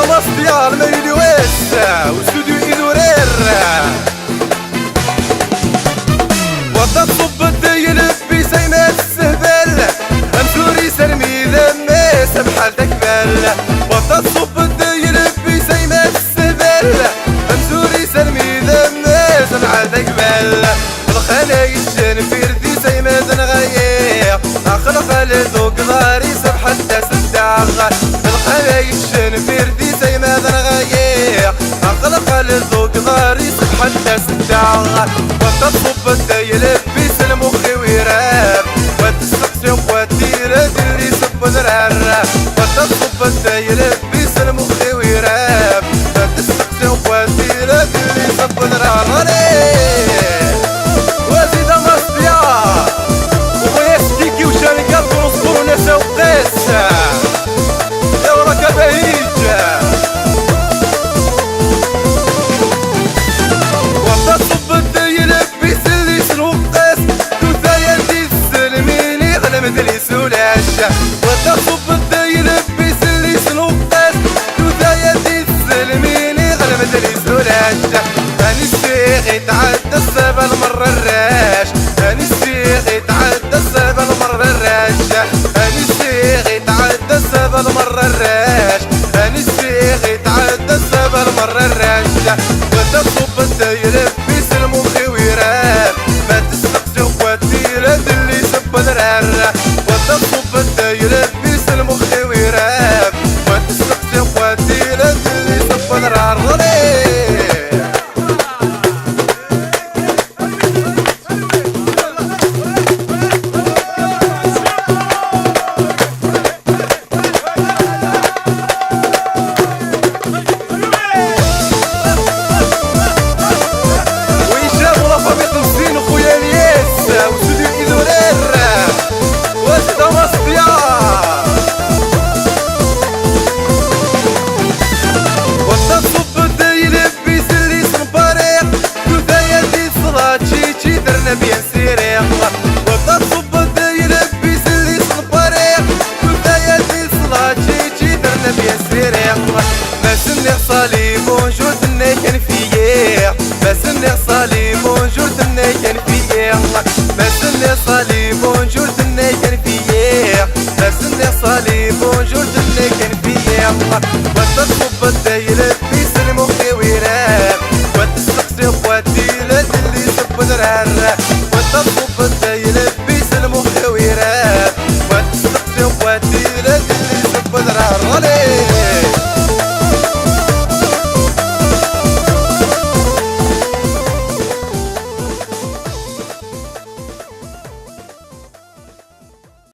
مصديال ما يلويس وسوديو إدورير وطا تصب الديل في سيمات السهبل أمسوري سرمي ذمي سبحال تكبل وطا تصب الديل في سيمات السهبل أمسوري سرمي ذمي سبحال تكبل الخلايا الشنفير دي سيمات نغير أخلق لذوق ضاري سبحال تسدع الخلايا الشنفير دي سيمات نغير أخلق لذوق ضاري سبحال تسدع وتصب الديل بيس المخي ويراب وتستقسي وقواتي ردي سب ذرار وتصب الديل بيس المخي ويراب وتستقسي وقواتي ردي سب ذرار وزيد مصديا وغيا ستيكي وشاني قلب ونصبر ونسا وقيس يا وراك بهيجة وتصب الديل مثلي سولاشة وتصب الديل بيسلي سنوقات توثايا دي تسلميني غير مثلي سولاشة هاني السيخ يتعدى السبع المرة الراش هاني السيخ يتعدى السبع المرة الراش هاني السيخ يتعدى السبع المرة الراش هاني السيخ يتعدى السبع المرة الراش وتصب الديل بيس المخي ويراب ما تستقسي وقواتي لد اللي سب ذرار وتصب الديل بيس المخي ويراب ما تستقسي وقواتي لد اللي سب ذرار بيان سيريق وتصب الديل بيس اللي صنبريق وبداية دي صلاة جي درنا بيان سيريق ما سني صالي بونجور دني كان فييق ما سني صالي بونجور دني كان فييق ما سني صالي بونجور دني كان فييق ما سني صالي بونجور دني كان فييق وتصب الديل بيس المخي ويراب وتستقسي قواتي للي سب ذرار وتصب الديل بيس المخي ويراب وتستقسي قواتي للي سب ذرار